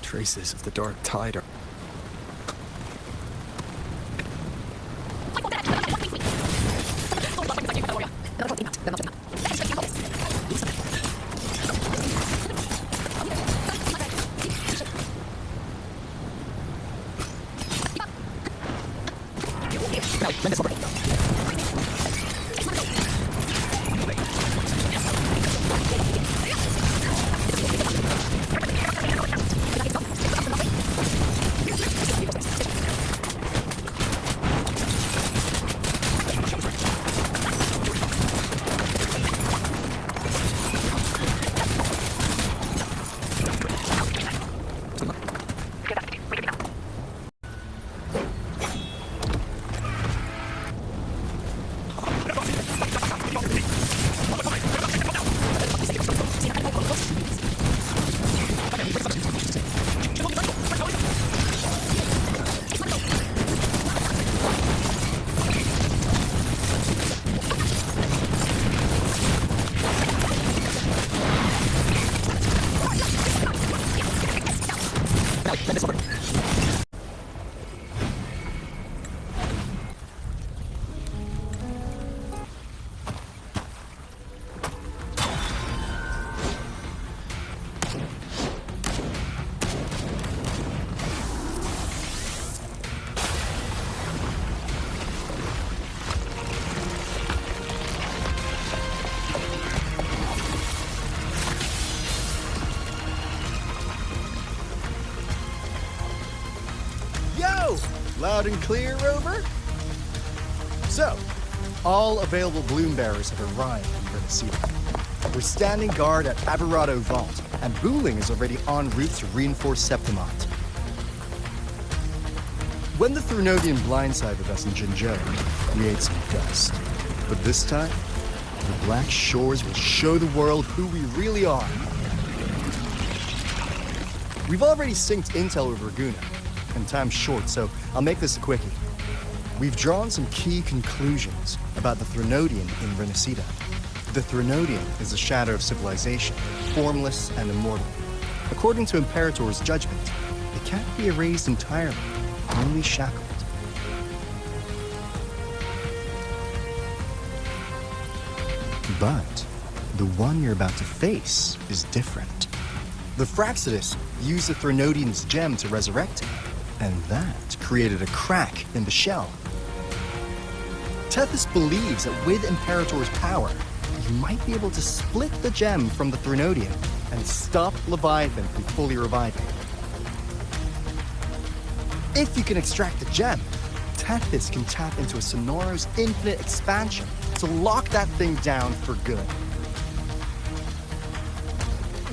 Traces of the dark tide are... Loud and clear, Rover? So, all available bloom bearers have arrived in Rinascita. We're standing guard at Aberrado Vault, and Booling is already en route to reinforce Septimont. When the Threnodian blindsided us in Jinzhou, we ate some dust. But this time, the Black Shores will show the world who we really are. We've already synced intel with Raguna, and time's short, so I'll make this a quickie. We've drawn some key conclusions about the Threnodian in Rinascita. The Threnodian is the shadow of civilization, formless and immortal. According to Imperator's judgment, it can't be erased entirely, only shackled. But the one you're about to face is different. The Fraxidus used the Threnodian's gem to resurrect him, and that created a crack in the shell. Tethys believes that with Imperator's power, you might be able to split the gem from the Threnodian and stop Leviathan from fully reviving. If you can extract the gem, Tethys can tap into a Sonoro's infinite expansion to lock that thing down for good.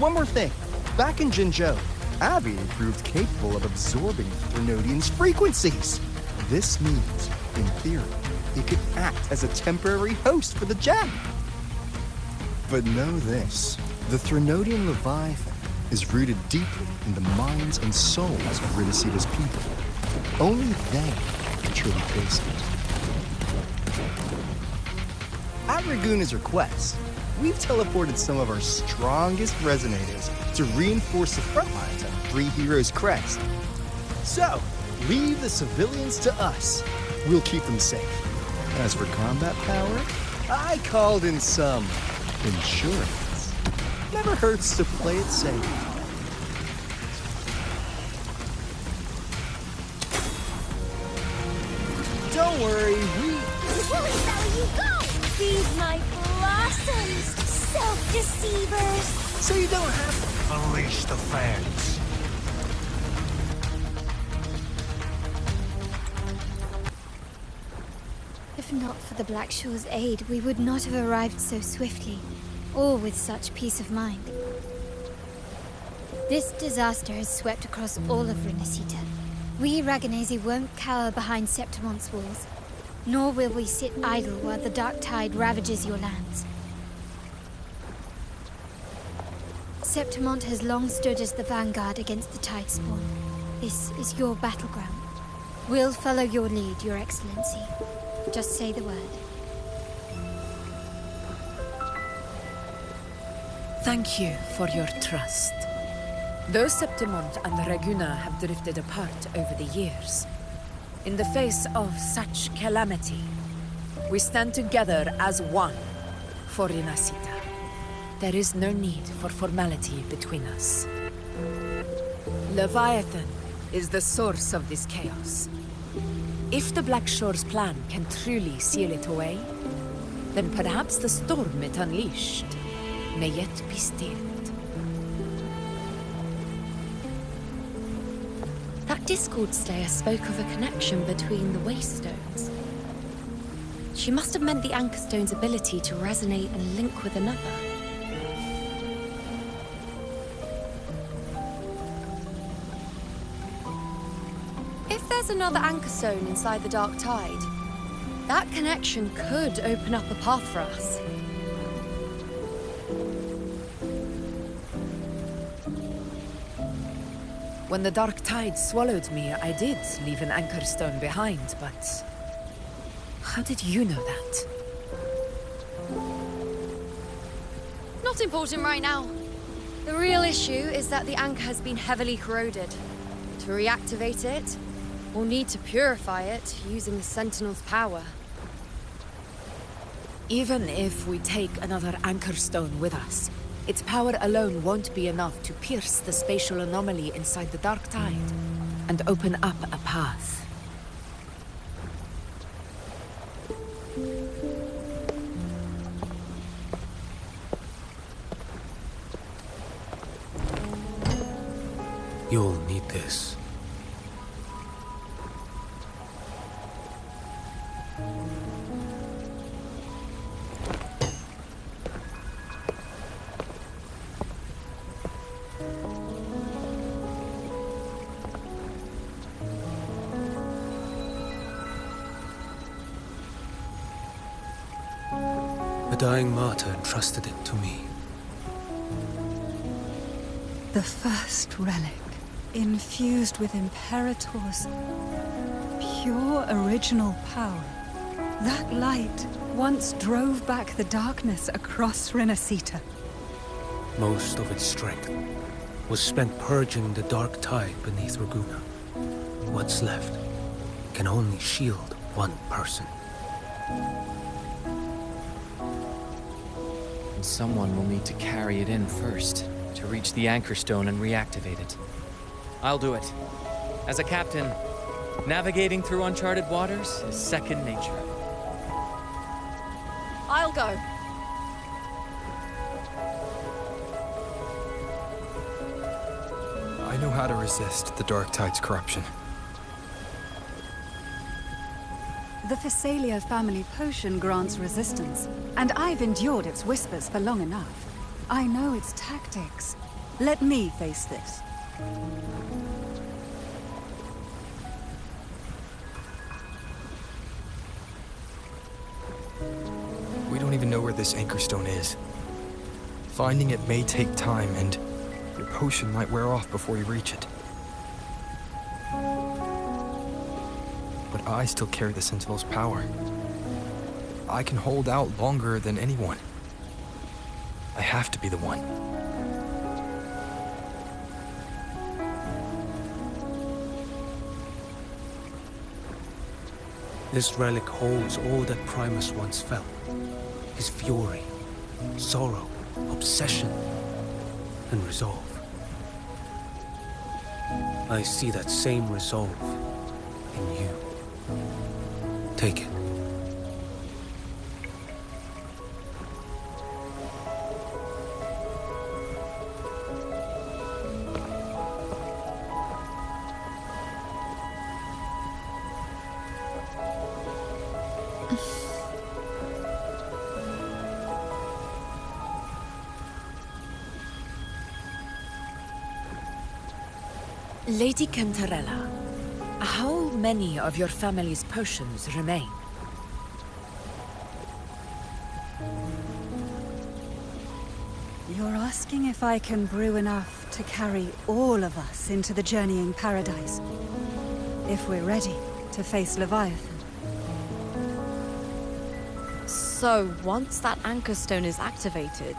One more thing. Back in Jinzhou, Abby proved capable of absorbing the Threnodian's frequencies. This means, in theory, it could act as a temporary host for the gem. But know this, the Threnodian Leviathan is rooted deeply in the minds and souls of Rinascita's people. Only they can truly face it. At Raguna's request, we've teleported some of our strongest resonators to reinforce the front lines at Three Heroes Crest. So, leave the civilians to us. We'll keep them safe. As for combat power, I called in some insurance. Never hurts to play it safe. Don't worry, Bully Valley, you go! Feed my blossoms, self-deceivers! So you don't have to. Unleash the fans. If not for the Black Shore's aid, we would not have arrived so swiftly, or with such peace of mind. This disaster has swept across all of Rinascita. We Raganese won't cower behind Septimont's walls, nor will we sit idle while the dark tide ravages your lands. Septimont has long stood as the vanguard against the tide spawn. This is your battleground. We'll follow your lead, Your Excellency. Just say the word. Thank you for your trust. Though Septimont and Reguna have drifted apart over the years, in the face of such calamity, we stand together as one for Rinascita. There is no need for formality between us. Leviathan is the source of this chaos. If the Black Shore's plan can truly seal it away, then perhaps the storm it unleashed may yet be stilled. That Discord Slayer spoke of a connection between the Waystones. She must have meant the Anchor Stone's ability to resonate and link with another. If there's another Anchor Stone inside the Dark Tide, that connection could open up a path for us. When the Dark Tide swallowed me, I did leave an Anchor Stone behind, but... how did you know that? Not important right now. The real issue is that the anchor has been heavily corroded. To reactivate it, we'll need to purify it using the Sentinel's power. Even if we take another Anchor Stone with us, its power alone won't be enough to pierce the spatial anomaly inside the Dark Tide and open up a path. You'll need this. A dying martyr entrusted it to me. The first relic, infused with Imperator's pure original power. That light once drove back the darkness across Rinascita. Most of its strength was spent purging the Dark Tide beneath Reguna. What's left can only shield one person. And someone will need to carry it in first, to reach the Anchor Stone and reactivate it. I'll do it. As a captain, navigating through uncharted waters is second nature. I'll go. I know how to resist the Dark Tide's corruption. The Physalia family potion grants resistance, and I've endured its whispers for long enough. I know its tactics. Let me face this. We don't even know where this Anchor Stone is. Finding it may take time, and your potion might wear off before you reach it. But I still carry the Sentinel's power. I can hold out longer than anyone. I have to be the one. This relic holds all that Primus once felt. His fury, sorrow, obsession, and resolve. I see that same resolve in you. Take it. Lady Cantarella, how many of your family's potions remain? You're asking if I can brew enough to carry all of us into the journeying paradise. If we're ready to face Leviathan. So, once that Anchor Stone is activated,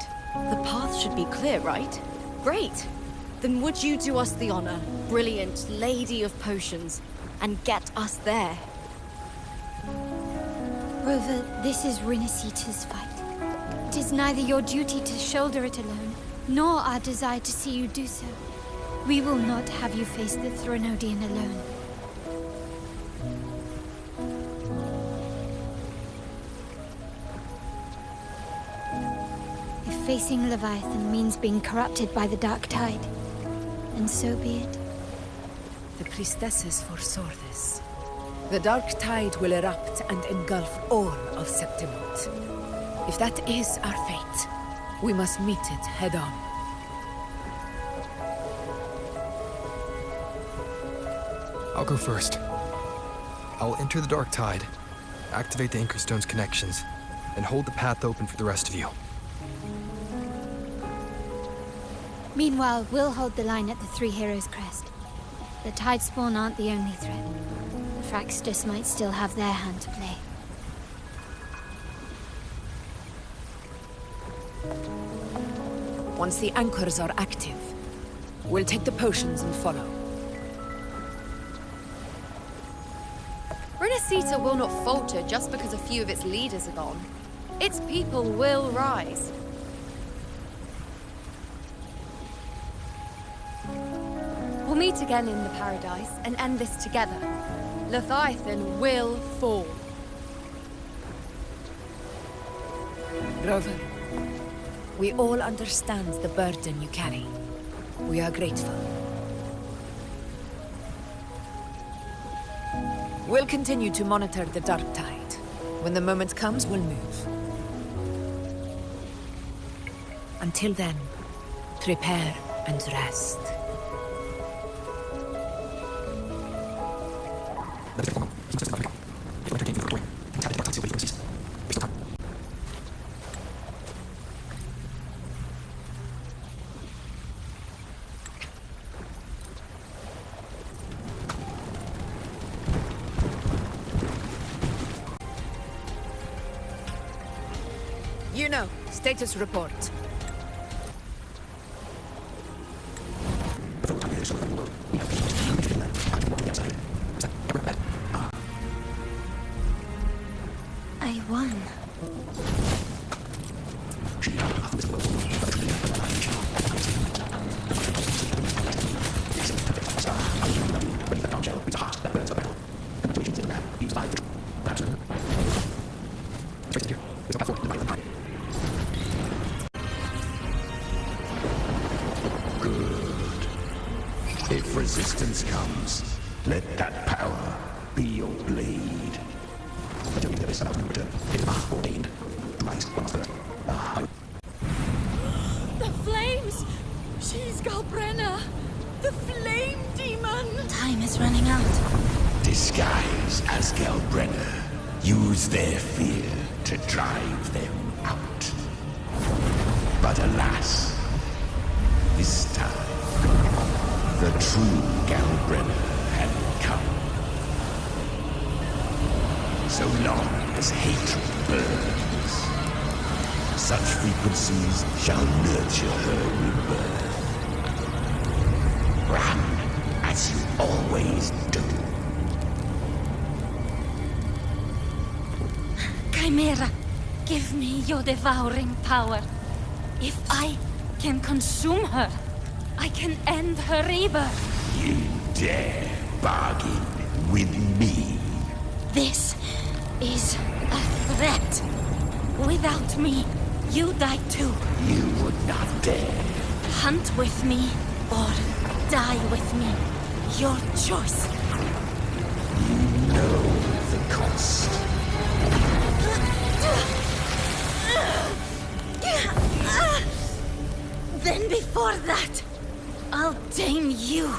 the path should be clear, right? Great! Then would you do us the honor, brilliant lady of potions, and get us there? Rover, this is Rinascita's fight. It is neither your duty to shoulder it alone, nor our desire to see you do so. We will not have you face the Threnodian alone. If facing Leviathan means being corrupted by the Dark Tide, then so be it. The priestesses foresaw this. The Dark Tide will erupt and engulf all of Septimont. If that is our fate, we must meet it head-on. I'll go first. I'll enter the Dark Tide, activate the Anchorstone's connections, and hold the path open for the rest of you. Meanwhile, we'll hold the line at the Three Heroes Crest. The Tidespawn aren't the only threat. The Fraxtus might still have their hand to play. Once the anchors are active, we'll take the potions and follow. Rinascita will not falter just because a few of its leaders are gone. Its people will rise. We'll meet again in the Paradise and end this together. Leviathan will fall. Rover, we all understand the burden you carry. We are grateful. We'll continue to monitor the Dark Tide. When the moment comes, we'll move. Until then, prepare and rest. You know, status report. I won. If resistance comes, let that power be your blade. The flames! She's Galbrenna! The flame demon! Time is running out. Disguise as Galbrenna. Use their fear to drive them out. But alas, this time, the true Galbrenna had come. So long as hatred burns, such frequencies shall nurture her rebirth. Run as you always do. Chimera, give me your devouring power. If I can consume her, I can end her rebirth. You dare bargain with me? This is a threat. Without me, you die too. You would not dare. Hunt with me or die with me. Your choice. You know the cost. Then before that, I'll tame you.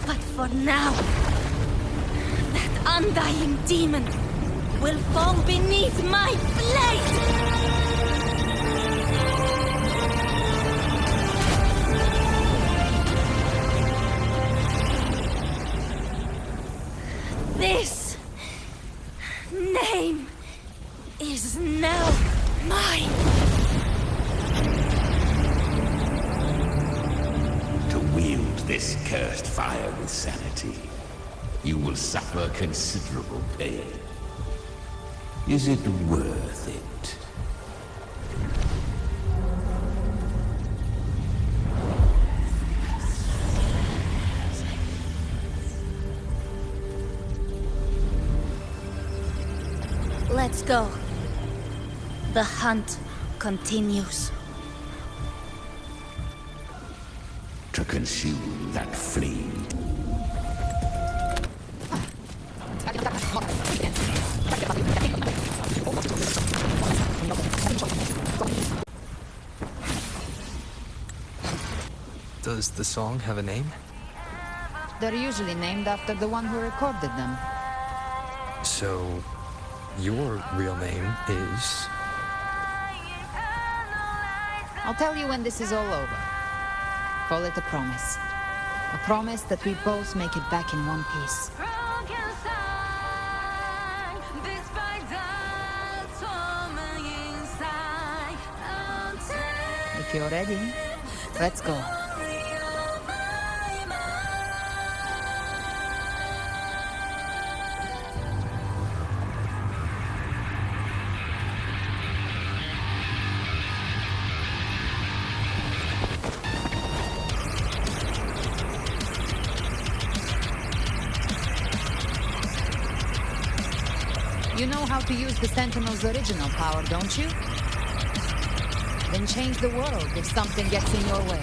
But for now, that undying demon will fall beneath my blade! This name is now mine. this cursed fire with sanity, you will suffer considerable pain. Is it worth it? Let's go. The hunt continues. To consume that flame. Does the song have a name? They're usually named after the one who recorded them. So, your real name is... I'll tell you when this is all over. Call it a promise. A promise that we both make it back in one piece. If you're ready, let's go. You know how to use the Sentinel's original power, don't you? Then change the world if something gets in your way.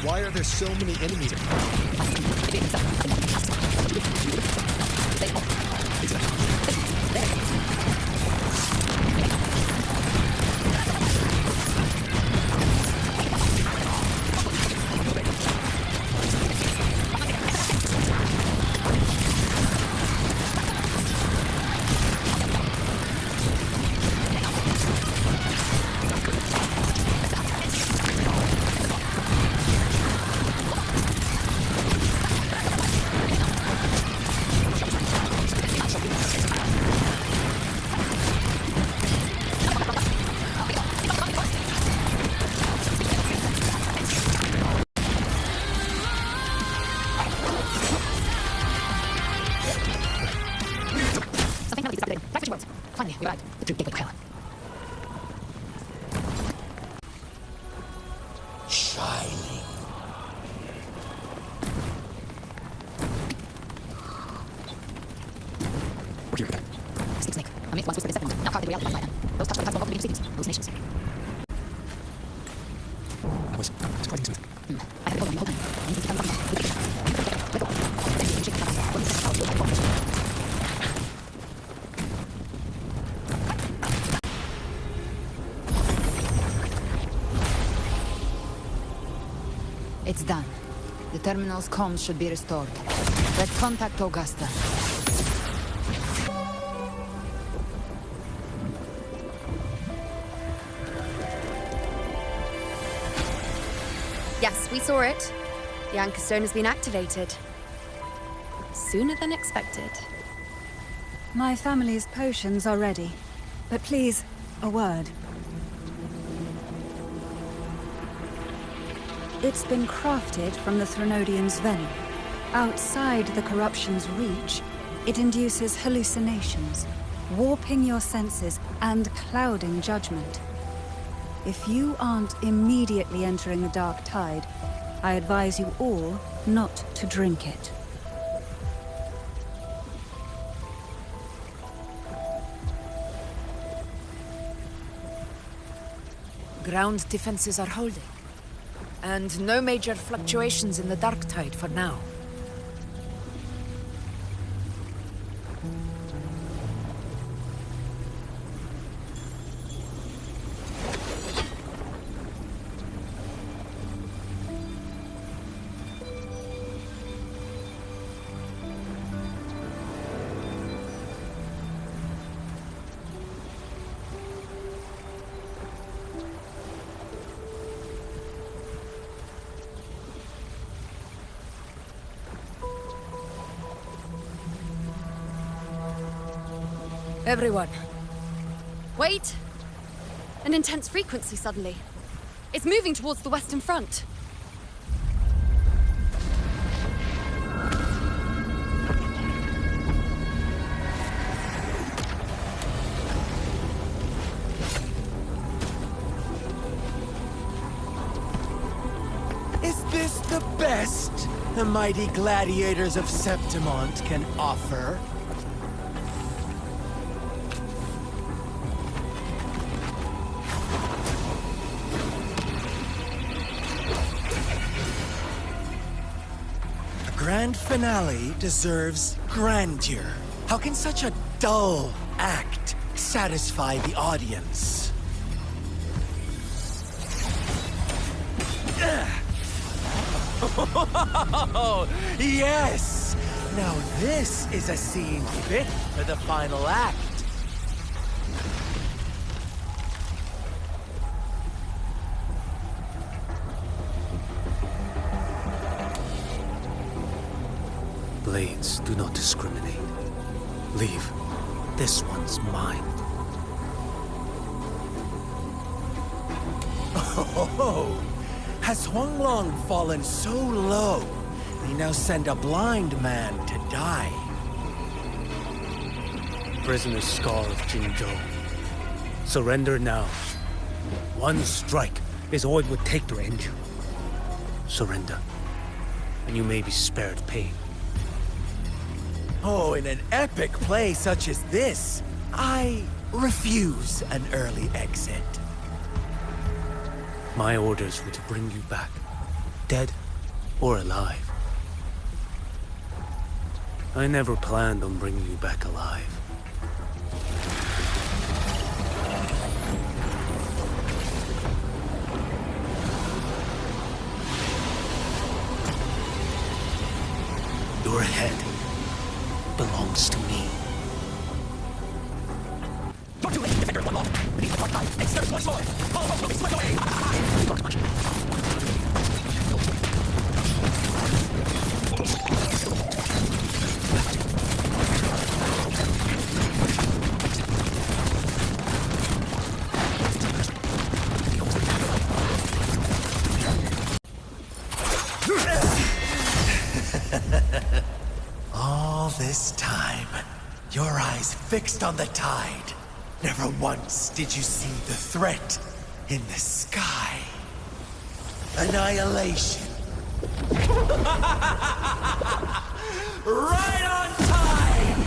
Why are there so many enemies? Finally, we arrived. The true gateway to hell. Shining. We're here again. Sleep Snake. A myth once whispered in September. Now carved in reality by them. Those touched by the tides will both begin cities, hallucinations. That was surprising smooth. I had to hold on the whole time. I need to come back. Let go. It's done. The terminal's comms should be restored. Let's contact Augusta. Yes, we saw it. The Anchor Stone has been activated. Sooner than expected. My family's potions are ready. But please, a word. It's been crafted from the Threnodian's venom. Outside the corruption's reach, it induces hallucinations, warping your senses and clouding judgment. If you aren't immediately entering the dark tide, I advise you all not to drink it. Ground defenses are holding. And no major fluctuations in the dark tide for now. Everyone. Wait! An intense frequency suddenly. It's moving towards the Western Front. Is this the best the mighty gladiators of Septimont can offer? A grand finale deserves grandeur. How can such a dull act satisfy the audience? Oh, yes! Now this is a scene fit for the final act. Blades do not discriminate. Leave. This one's mine. Oh, has Huanglong fallen so low, they now send a blind man to die? Prisoner Scar of Jinzhou. Surrender now. One strike is all it would take to end you. Surrender, and you may be spared pain. Oh, in an epic play such as this, I refuse an early exit. My orders were to bring you back, dead or alive. I never planned on bringing you back alive. Your head belongs to me. All this time, your eyes fixed on the tide. Never once did you see the threat in the sky. Annihilation. Right on time!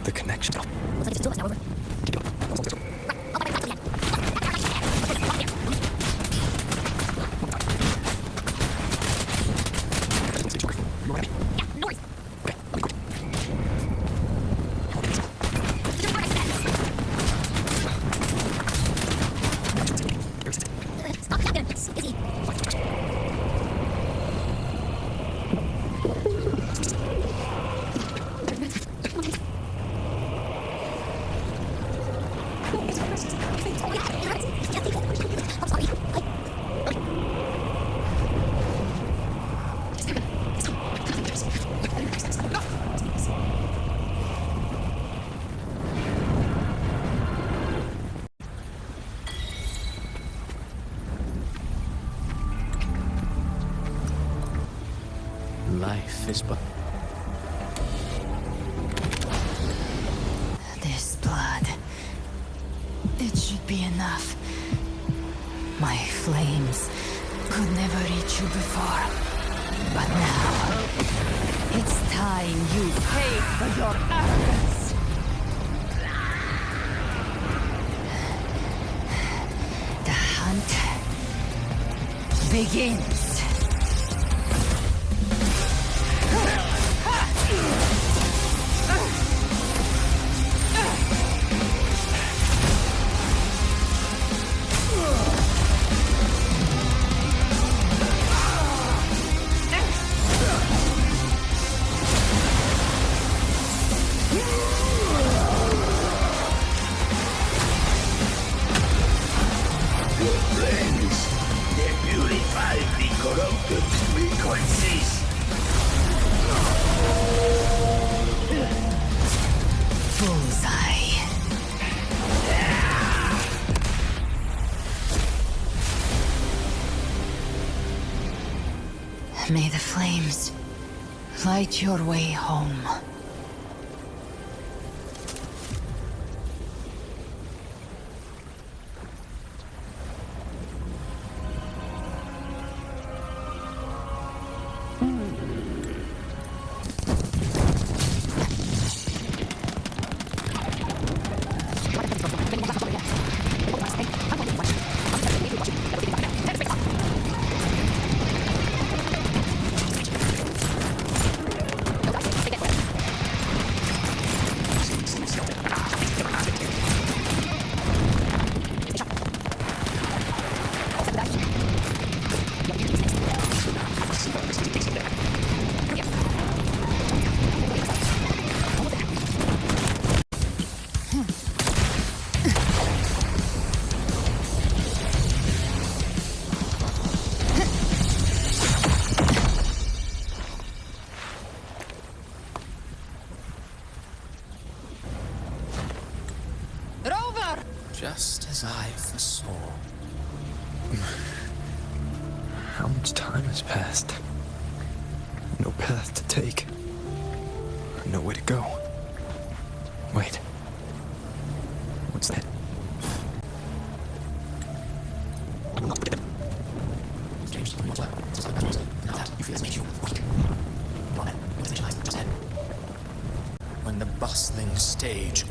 The connection. Life is but... This blood. It should be enough. My flames could never reach you before. But now, it's time you pay for your arrogance. The hunt begins. May the flames light your way home. Just as I foresaw. How much time has passed? No path to take. No way to go. Wait. What's that? When the bustling stage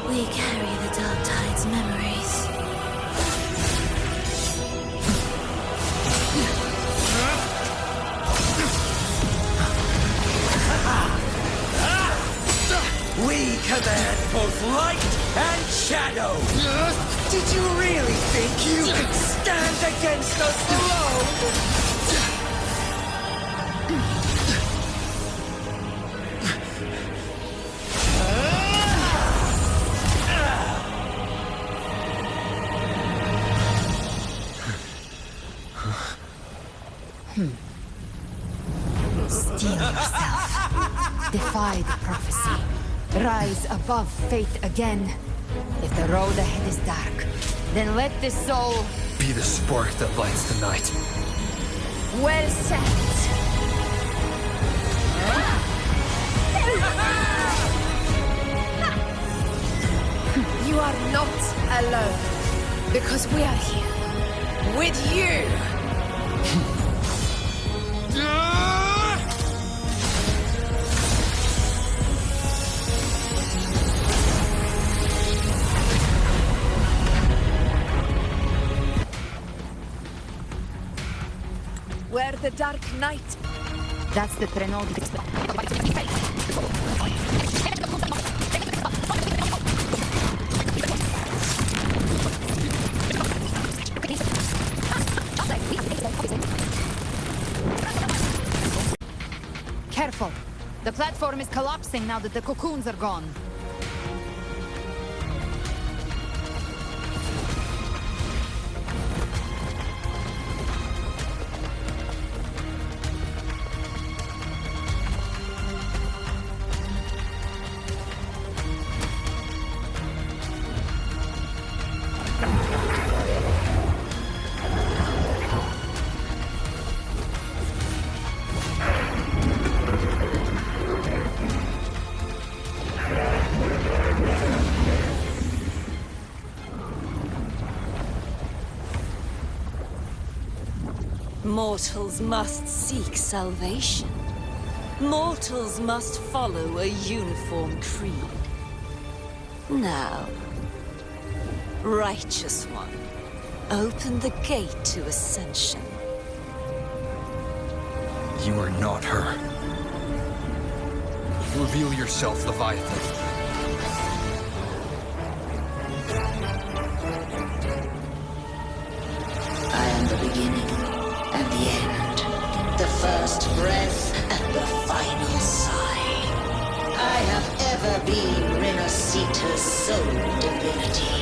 We carry the Dark Tide's memories. we command both light and shadow. Did you really think you could stand against us alone? Steel yourself. Defy the prophecy. Rise above fate again. If the road ahead is dark, then let the soul Be the spark that lights the night. well set. You are not alone, because we are here with you. Where the Dark Knight. That's the Trenodi. Careful. The platform is collapsing now that the cocoons are gone. Mortals must seek salvation. Mortals must follow a uniform creed. Now, Righteous One, open the gate to ascension. You are not her. Reveal yourself, Leviathan. I first breath and the final sigh. I have ever been Rinascita's sole divinity.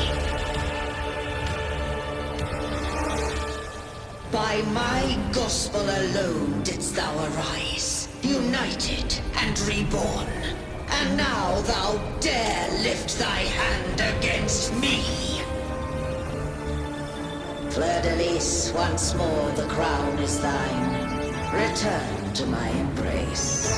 By my gospel alone didst thou arise, united and reborn. And now thou dare lift thy hand against me. Fleur-de-Lis, once more the crown is thine. Return to my embrace.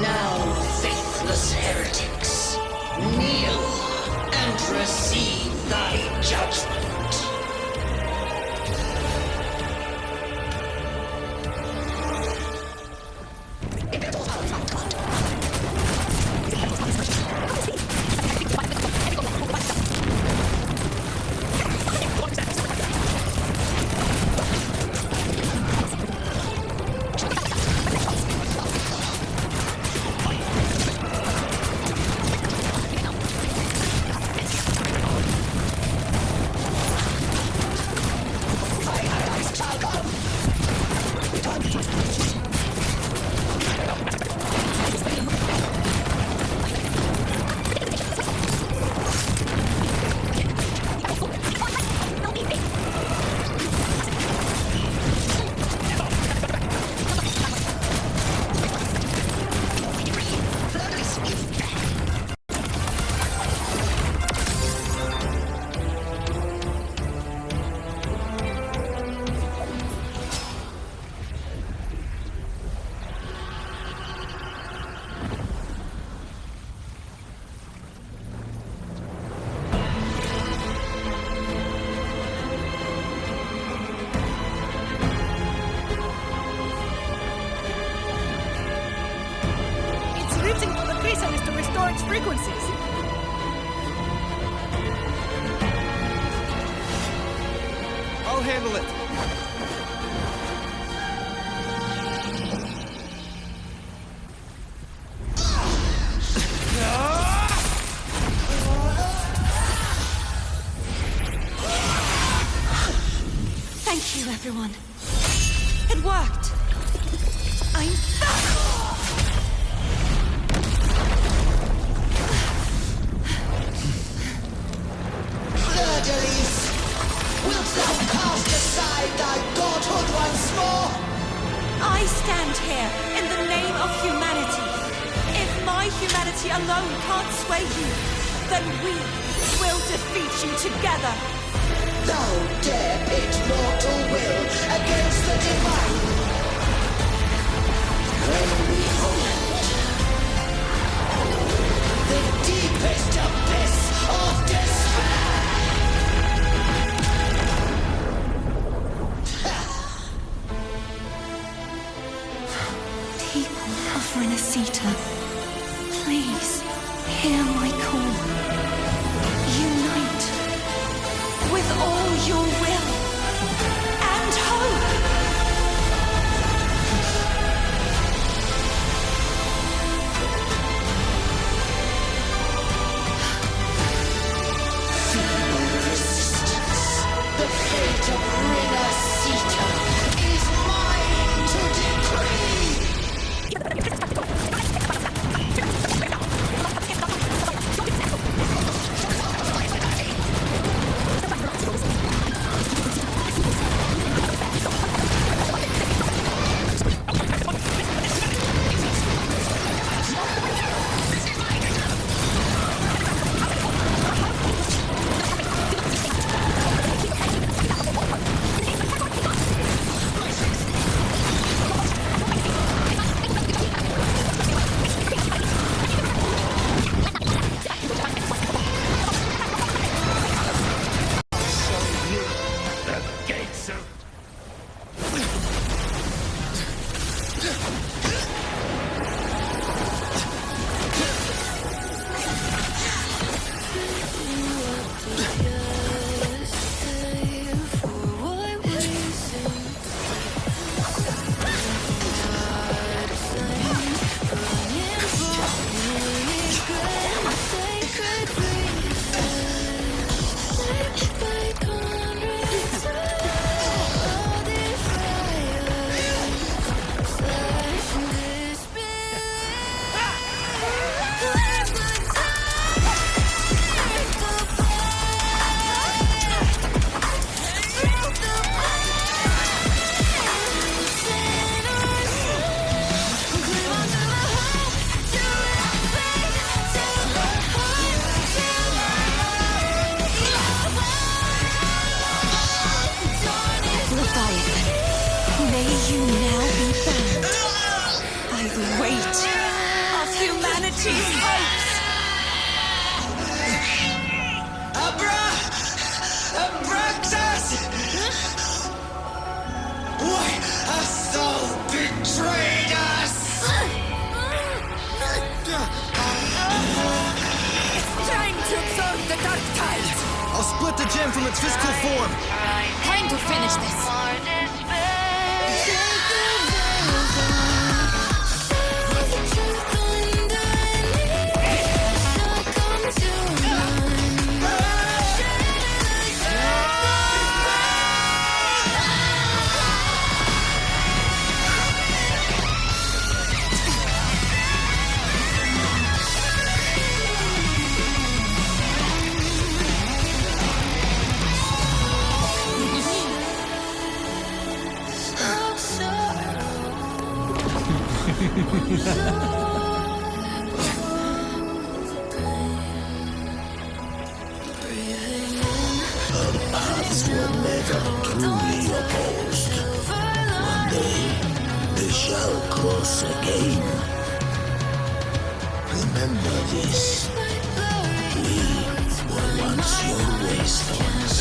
Now, faithless heretics, kneel and receive thy judgment. Frequencies. I'll handle it. Thank you, everyone. It worked. I'm back! Fleur-de-Lis, wilt thou cast aside thy godhood once more? I stand here in the name of humanity. If my humanity alone can't sway you, then we will defeat you together. Thou dare pit mortal will against the divine. When behold the deepest abyss of despair. People of Rinascita, please hear my call. Unite with all your will and hope. Feeble resistance, the fate of Rinascita is mine to decree. May you now be bound by the weight of humanity's hopes. Abraxas! Why hast thou betrayed us? Trying to absorb the dark tide. I'll split the gem from its physical form. Time to finish this. Paths were never truly opposed. One day, they shall cross again. Remember this. We were once your wastelands.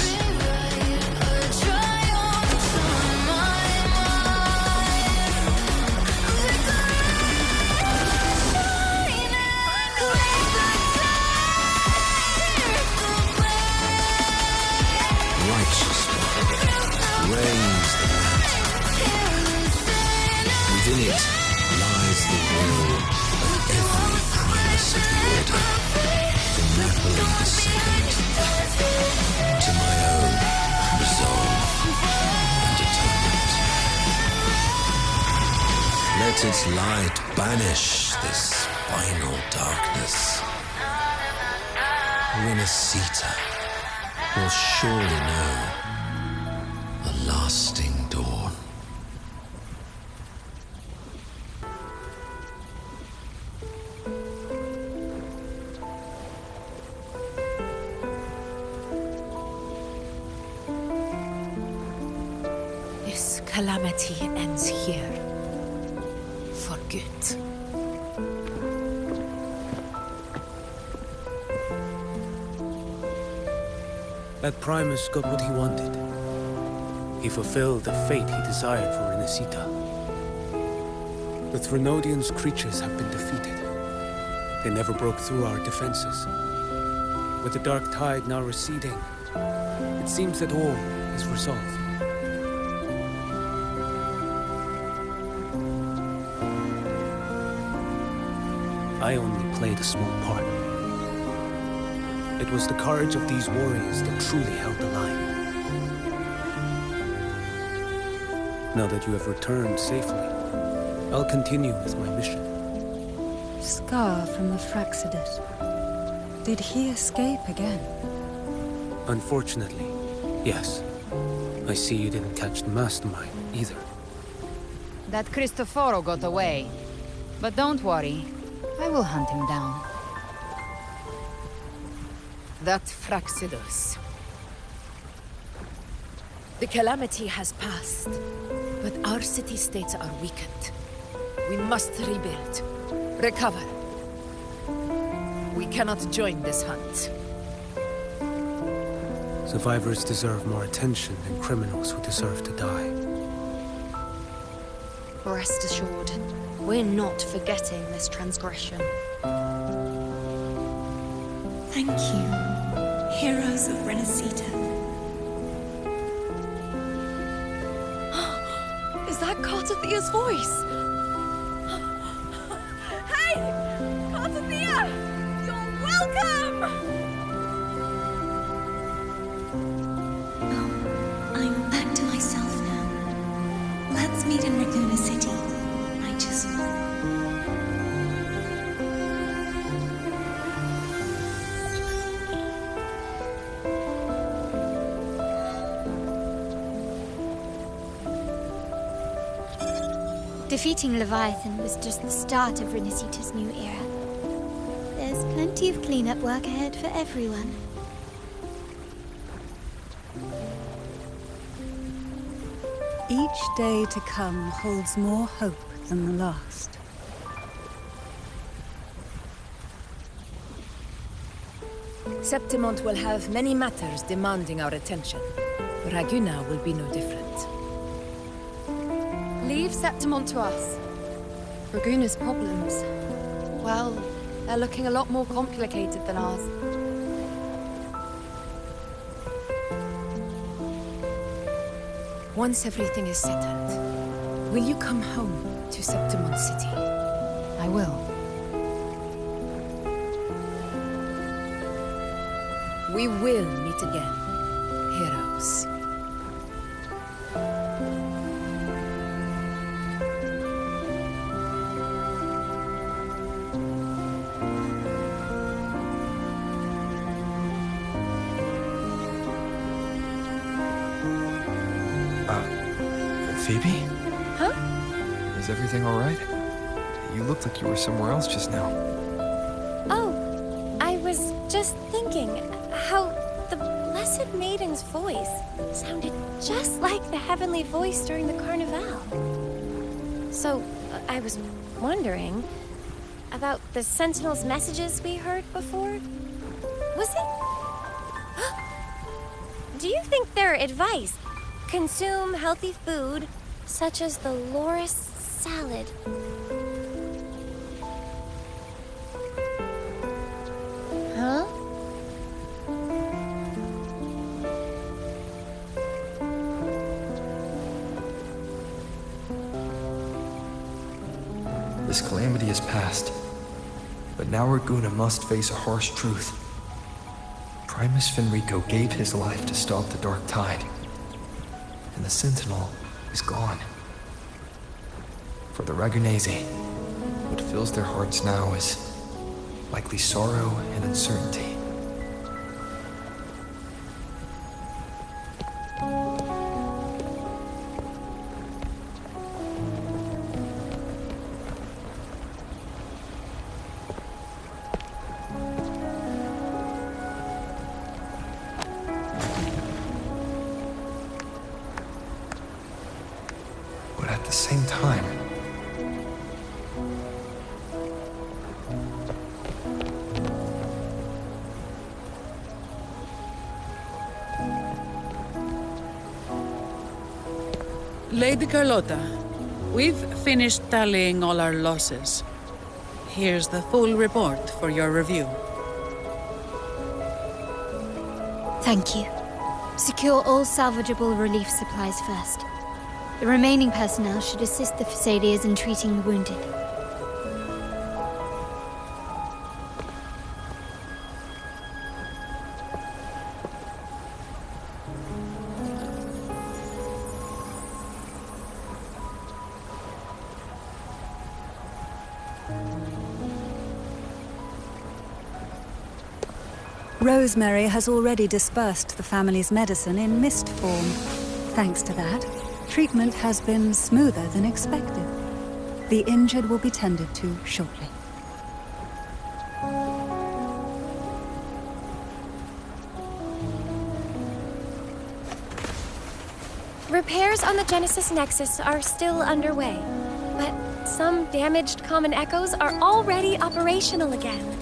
Reigns the land. Within it lies the will of every primus of the Order, from Napoli the Second to my own resolve and atonement. Let its light banish this final darkness. Rinascita will surely know a lasting dawn. This calamity ends here. For good. That Primus got what he wanted. He fulfilled the fate he desired for Rinascita. The Threnodians' creatures have been defeated. They never broke through our defenses. With the dark tide now receding, it seems that all is resolved. I only played a small part. It was the courage of these warriors that truly held the line. Now that you have returned safely, I'll continue with my mission. Scar from the Fraxidus. Did he escape again? Unfortunately, yes. I see you didn't catch the mastermind either. That Cristoforo got away. But don't worry, I will hunt him down. That Fraxidus. The calamity has passed, but our city-states are weakened. We must rebuild, recover. We cannot join this hunt. Survivors deserve more attention than criminals who deserve to die. Rest assured, we're not forgetting this transgression. Thank you, heroes of Rinascita. Is that Cartathia's voice? Hey! Cartathia! You're welcome! Oh, I'm back to myself now. Let's meet in Laguna City, righteous one. Defeating Leviathan was just the start of Rinascita's new era. There's plenty of cleanup work ahead for everyone. Each day to come holds more hope than the last. Septimont will have many matters demanding our attention. Raguna will be no different. Leave Septimont to us. Raguna's problems, well, they're looking a lot more complicated than ours. Once everything is settled, will you come home to Septimont City? I will. We will meet again, heroes. Phoebe? Huh? Is everything all right? You looked like you were somewhere else just now. Oh, I was just thinking how the Blessed Maiden's voice sounded just like the heavenly voice during the Carnival. So, I was wondering about the Sentinel's messages we heard before. Was it? Do you think their advice? Consume healthy food, such as the loris salad. Huh? This calamity is past, but now Raguna must face a harsh truth. Primus Fenrico gave his life to stop the Dark Tide, and the Sentinel is gone. For the Ragunese, what fills their hearts now is likely sorrow and uncertainty. But at the same time, Lady Carlotta, we've finished tallying all our losses. Here's the full report for your review. Thank you. Secure all salvageable relief supplies first. The remaining personnel should assist the Phasaelians in treating the wounded. Rosemary has already dispersed the family's medicine in mist form. Thanks to that, treatment has been smoother than expected. The injured will be tended to shortly. Repairs on the Genesis Nexus are still underway, but some damaged common echoes are already operational again.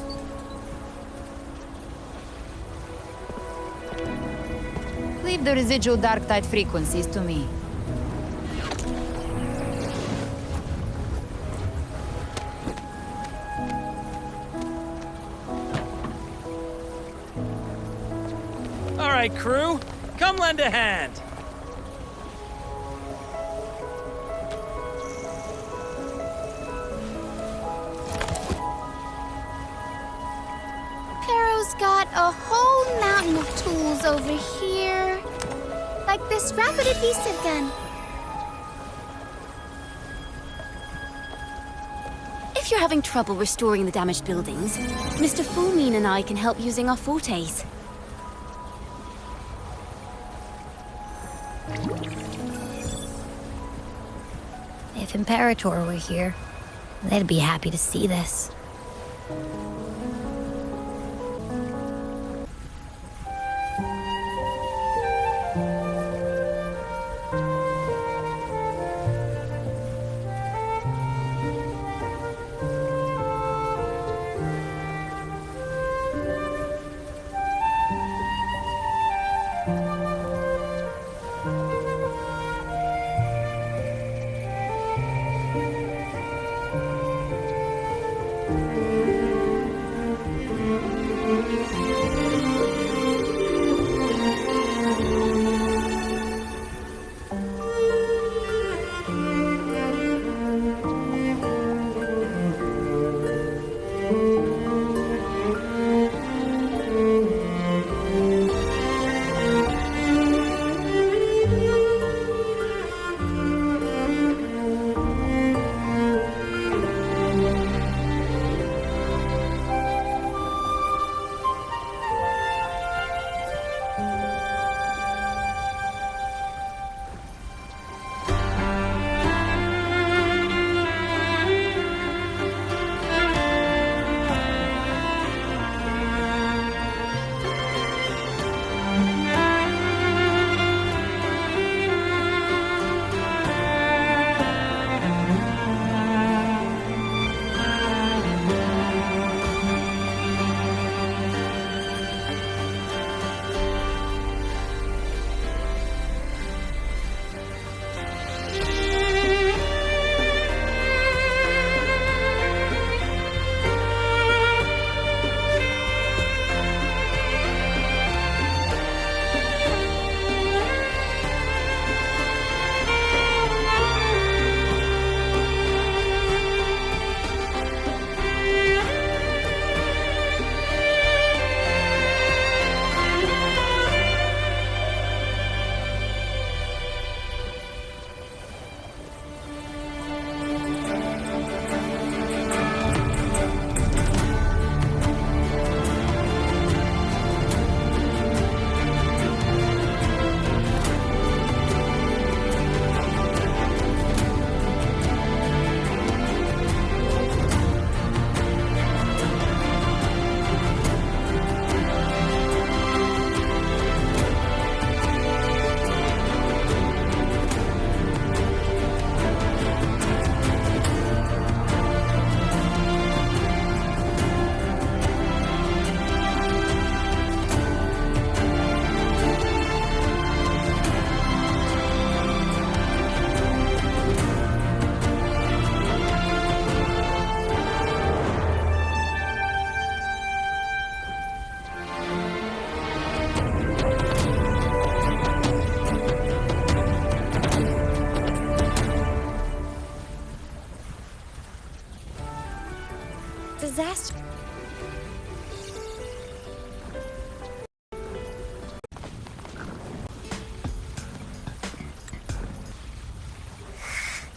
Leave the residual dark tide frequencies to me. All right, crew, come lend a hand. Perro's got a whole mountain of tools over here. Like this rapid adhesive gun. If you're having trouble restoring the damaged buildings, Mr. Fulmine and I can help using our fortes. If Imperator were here, they'd be happy to see this. disaster.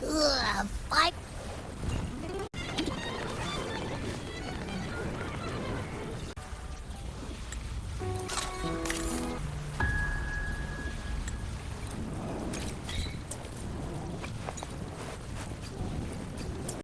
Ugh, fight